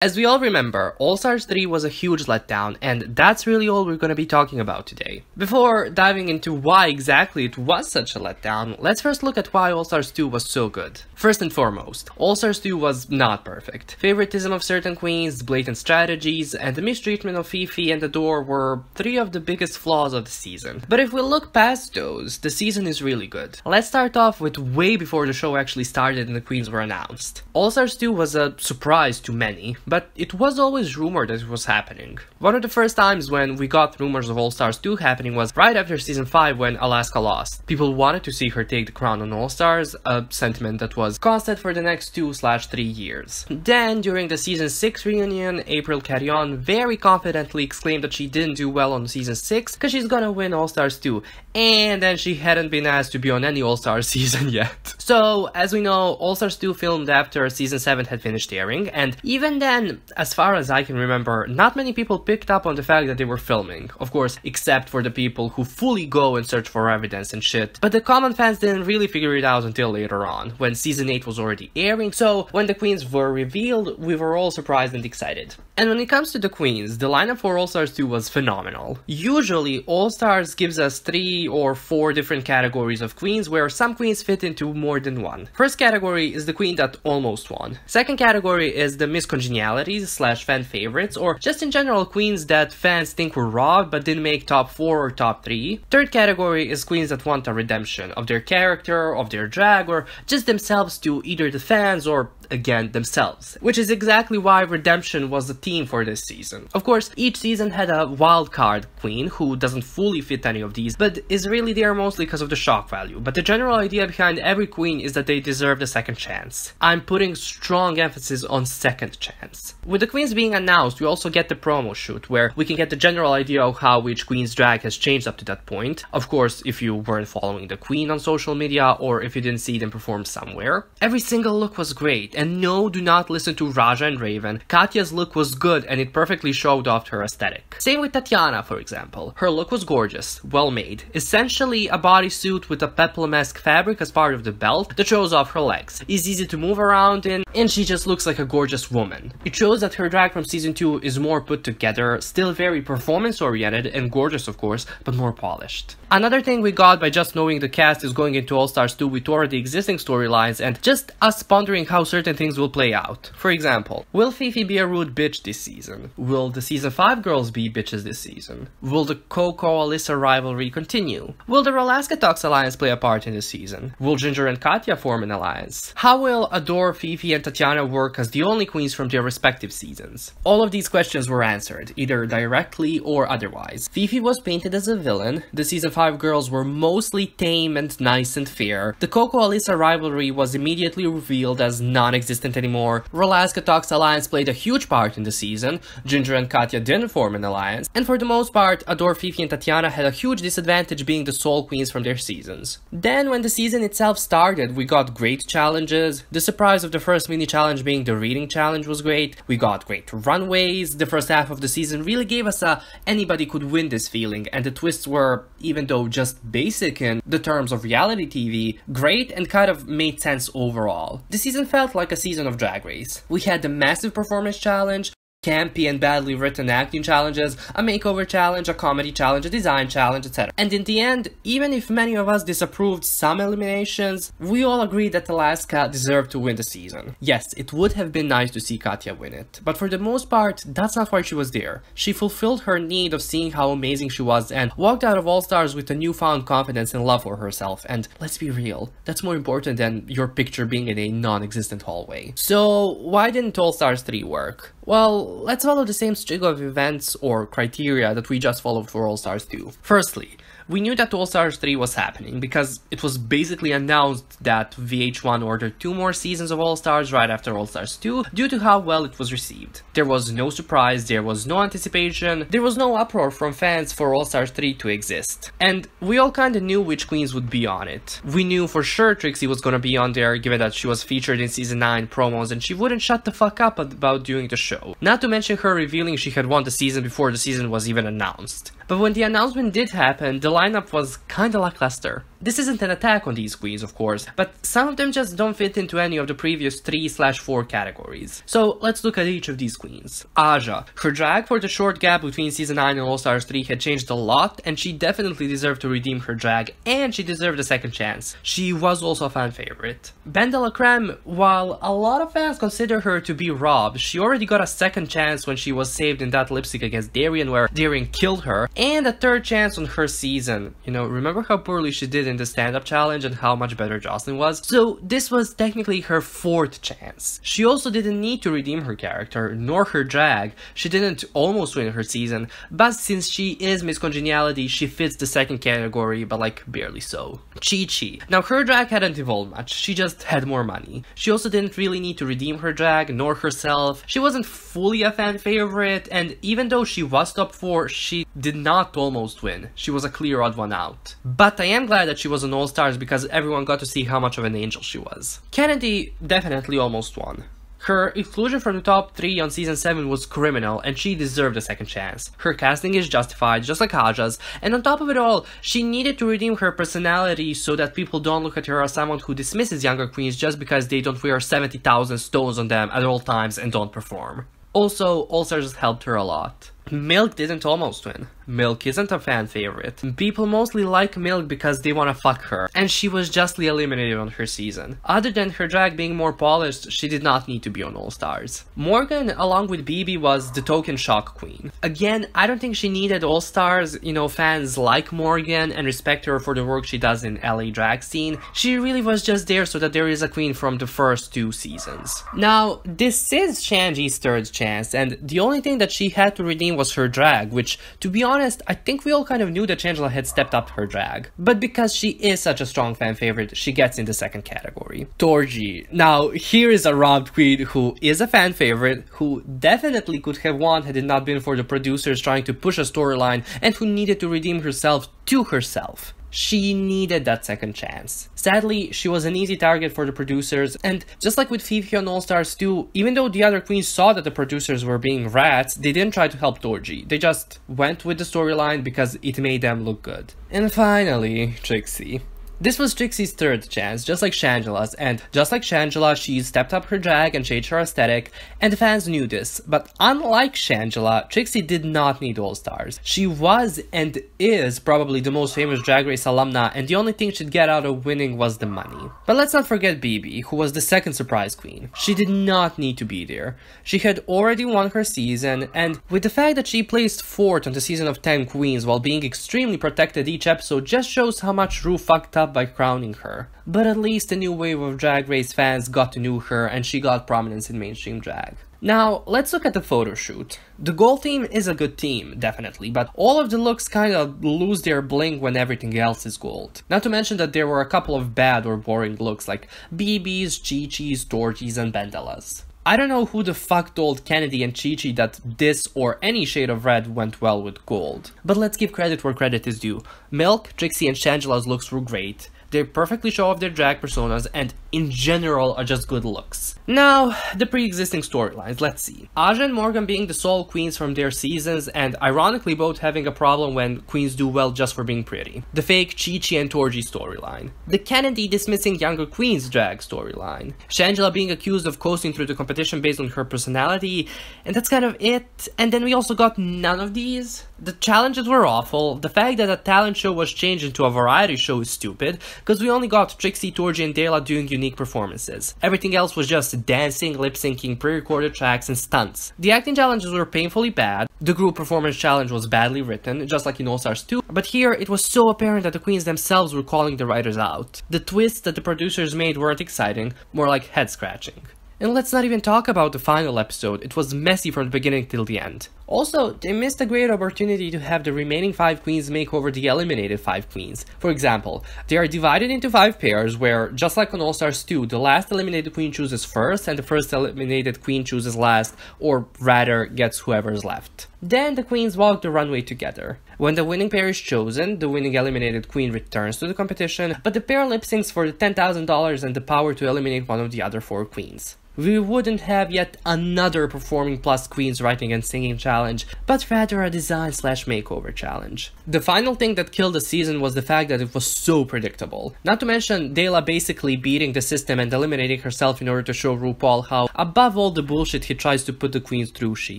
As we all remember, All-Stars 3 was a huge letdown, and that's really all we're gonna be talking about today. Before diving into why exactly it was such a letdown, let's first look at why All-Stars 2 was so good. First and foremost, All-Stars 2 was not perfect. Favoritism of certain queens, blatant strategies, and the mistreatment of Fifi and Adore were three of the biggest flaws of the season. But if we look past those, the season is really good. Let's start off with way before the show actually started and the queens were announced. All-Stars 2 was a surprise to many, but it was always rumored that it was happening. One of the first times when we got rumors of All-Stars 2 happening was right after season 5 when Alaska lost. People wanted to see her take the crown on All-Stars, a sentiment that was constant for the next 2/3 years. Then, during the season 6 reunion, April Carrion very confidently exclaimed that she didn't do well on season 6 because she's gonna win All-Stars 2, and then she hadn't been asked to be on any All-Stars season yet. So, as we know, All-Stars 2 filmed after season 7 had finished airing, and even then, as far as I can remember, not many people picked up on the fact that they were filming. Of course, except for the people who fully go and search for evidence and shit. But the common fans didn't really figure it out until later on, when season 8 was already airing, so when the queens were revealed, we were all surprised and excited. And when it comes to the queens, the lineup for All-Stars 2 was phenomenal. Usually, All-Stars gives us 3 or 4 different categories of queens, where some queens fit into more than one. First category is the queen that almost won. Second category is the miscongenialities/fan favorites, or just in general queens that fans think were robbed but didn't make top 4 or top 3. Third category is queens that want a redemption of their character, of their drag, or just themselves to either the fans or, again, themselves. Which is exactly why redemption was the theme for this season. Of course, each season had a wildcard queen who doesn't fully fit any of these, but is really there mostly because of the shock value. But the general idea behind every queen is that they deserve the second chance. I'm putting strong emphasis on second chance. With the queens being announced, we also get the promo shoot, where we can get the general idea of how each queen's drag has changed up to that point. Of course, if you weren't following the queen on social media, or if you didn't see them perform somewhere. Every single look was great, and no, do not listen to Raja and Raven. Katya's look was good, and it perfectly showed off her aesthetic. Same with Tatiana, for example. Her look was gorgeous, well made. Essentially a bodysuit with a peplum-esque fabric as part of the belt that shows off her legs. Is easy to move around in, and she just looks like a gorgeous woman. It shows that her drag from season 2 is more put together, still very performance-oriented and gorgeous of course, but more polished. Another thing we got by just knowing the cast is going into All-Stars 2 with already existing storylines and just us pondering how certain things will play out. For example, will Fifi be a rude bitch this season? Will the season 5 girls be bitches this season? Will the Coco-Alyssa rivalry continue? Will the Alaska Talks alliance play a part in this season? Will Ginger and Katya form an alliance? How will Adore, Fifi, and Tatiana work as the only queens from their respective seasons? All of these questions were answered, either directly or otherwise. Fifi was painted as a villain, the season 5 girls were mostly tame and nice and fair, the Coco-Alyssa rivalry was immediately revealed as non-existent anymore, Alaska Talks alliance played a huge part in the season, Ginger and Katya didn't form an alliance, and for the most part, Adore, Fifi, and Tatiana had a huge disadvantage being the sole queens from their seasons. Then when the season itself started, we got great challenges, the surprise of the first mini challenge being the reading challenge was great, we got great runways, the first half of the season really gave us a anybody could win this feeling, and the twists were, even though just basic in the terms of reality TV, great and kind of made sense overall. The season felt like a season of Drag Race. We had the massive performance challenge, campy and badly written acting challenges, a makeover challenge, a comedy challenge, a design challenge, etc. And in the end, even if many of us disapproved some eliminations, we all agreed that Alaska deserved to win the season. Yes, it would have been nice to see Katya win it, but for the most part, that's not why she was there. She fulfilled her need of seeing how amazing she was and walked out of All-Stars with a newfound confidence and love for herself, and let's be real, that's more important than your picture being in a non-existent hallway. So, why didn't All-Stars 3 work? Well, let's follow the same string of events or criteria that we just followed for All-Stars 2. Firstly, we knew that All-Stars 3 was happening because it was basically announced that VH1 ordered 2 more seasons of All-Stars right after All-Stars 2 due to how well it was received. There was no surprise, there was no anticipation, there was no uproar from fans for All-Stars 3 to exist. And we all kinda knew which queens would be on it. We knew for sure Trixie was gonna be on there given that she was featured in season 9 promos and she wouldn't shut the fuck up about doing the show. Not to mention her revealing she had won the season before the season was even announced. But when the announcement did happen, the lineup was kinda lackluster. This isn't an attack on these queens, of course, but some of them just don't fit into any of the previous 3/4 categories. So let's look at each of these queens. Aja. Her drag for the short gap between Season 9 and All-Stars 3 had changed a lot, and she definitely deserved to redeem her drag, and she deserved a second chance. She was also a fan favorite. Bendela Creme, while a lot of fans consider her to be robbed, she already got a second chance when she was saved in that lip-sync against Darian where Darian killed her, and a third chance on her season. You know, remember how poorly she did in the stand-up challenge and how much better Jocelyn was? So this was technically her fourth chance. She also didn't need to redeem her character, nor her drag. She didn't almost win her season, but since she is Miss Congeniality, she fits the second category, but like barely so. Cliche. Now her drag hadn't evolved much, she just had more money. She also didn't really need to redeem her drag, nor herself. She wasn't fully a fan favorite, and even though she was top 4, she did not almost win. She was a clear odd one out. But I am glad that she was an All-Stars because everyone got to see how much of an angel she was. Kennedy definitely almost won. Her exclusion from the top 3 on Season 7 was criminal, and she deserved a second chance. Her casting is justified, just like Aja's, and on top of it all, she needed to redeem her personality so that people don't look at her as someone who dismisses younger queens just because they don't wear 70,000 stones on them at all times and don't perform. Also, All-Stars helped her a lot. Milk didn't almost win. Milk isn't a fan favorite. People mostly like Milk because they wanna fuck her, and she was justly eliminated on her season. Other than her drag being more polished, she did not need to be on All-Stars. Morgan, along with Bibi, was the token shock queen. Again, I don't think she needed All-Stars. You know, fans like Morgan and respect her for the work she does in LA drag scene. She really was just there so that there is a queen from the first 2 seasons. Now, this is Shanji's third chance, and the only thing that she had to redeem was her drag, which, to be honest, I think we all kind of knew that Shangela had stepped up her drag. But because she is such a strong fan favorite, she gets in the second category. Dorji. Now, here is a robbed queen who is a fan favorite, who definitely could have won had it not been for the producers trying to push a storyline, and who needed to redeem herself to herself. She needed that second chance. Sadly, she was an easy target for the producers, and just like with Fifi on All-Stars 2, even though the other queens saw that the producers were being rats, they didn't try to help Dorji. They just went with the storyline because it made them look good. And finally, Trixie. This was Trixie's third chance, just like Shangela's, and just like Shangela, she stepped up her drag and changed her aesthetic, and the fans knew this. But unlike Shangela, Trixie did not need All-Stars. She was and is probably the most famous Drag Race alumna, and the only thing she'd get out of winning was the money. But let's not forget Bibi, who was the second surprise queen. She did not need to be there. She had already won her season, and with the fact that she placed 4th on the season of 10 queens while being extremely protected each episode just shows how much Ru fucked up by crowning her. But at least a new wave of Drag Race fans got to know her and she got prominence in mainstream drag. Now, let's look at the photo shoot. The gold team is a good team, definitely, but all of the looks kinda lose their bling when everything else is gold. Not to mention that there were a couple of bad or boring looks like Bibi's, Chi-Chi's, Dorji's, and Bendela's. I don't know who the fuck told Kennedy and Chi-Chi that this or any shade of red went well with gold. But let's give credit where credit is due. Milk, Trixie, and Shangela's looks were great. They perfectly show off their drag personas and, in general, are just good looks. Now, the pre-existing storylines, let's see. Aja and Morgan being the sole queens from their seasons, and ironically both having a problem when queens do well just for being pretty. The fake Chi-Chi and Dorji storyline. The Kennedy dismissing younger queens drag storyline. Shangela being accused of coasting through the competition based on her personality, and that's kind of it. And then we also got none of these. The challenges were awful. The fact that a talent show was changed into a variety show is stupid, because we only got Trixie, Dorji, and Dela doing unique performances. Everything else was just dancing, lip-syncing, pre-recorded tracks, and stunts. The acting challenges were painfully bad. The group performance challenge was badly written, just like in All-Stars 2, but here it was so apparent that the queens themselves were calling the writers out. The twists that the producers made weren't exciting, more like head-scratching. And let's not even talk about the final episode. It was messy from the beginning till the end. Also, they missed a great opportunity to have the remaining 5 queens make over the eliminated 5 queens. For example, they are divided into 5 pairs where, just like on All-Stars 2, the last eliminated queen chooses first and the first eliminated queen chooses last, or rather, gets whoever's left. Then the queens walk the runway together. When the winning pair is chosen, the winning eliminated queen returns to the competition, but the pair lip-syncs for the $10,000 and the power to eliminate one of the other 4 queens. We wouldn't have yet another performing plus queens writing and singing challenge challenge, but rather a design/makeover challenge. The final thing that killed the season was the fact that it was so predictable. Not to mention Dela basically beating the system and eliminating herself in order to show RuPaul how, above all the bullshit he tries to put the queens through, she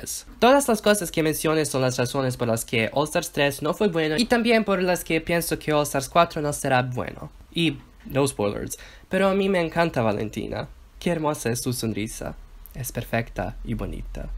is. Todas las cosas que mencioné son las razones por las que All Stars 3 no fue bueno y también por las que pienso que All Stars 4 no será bueno. Y, no spoilers, pero a mí me encanta Valentina. Qué hermosa es su sonrisa. Es perfecta y bonita.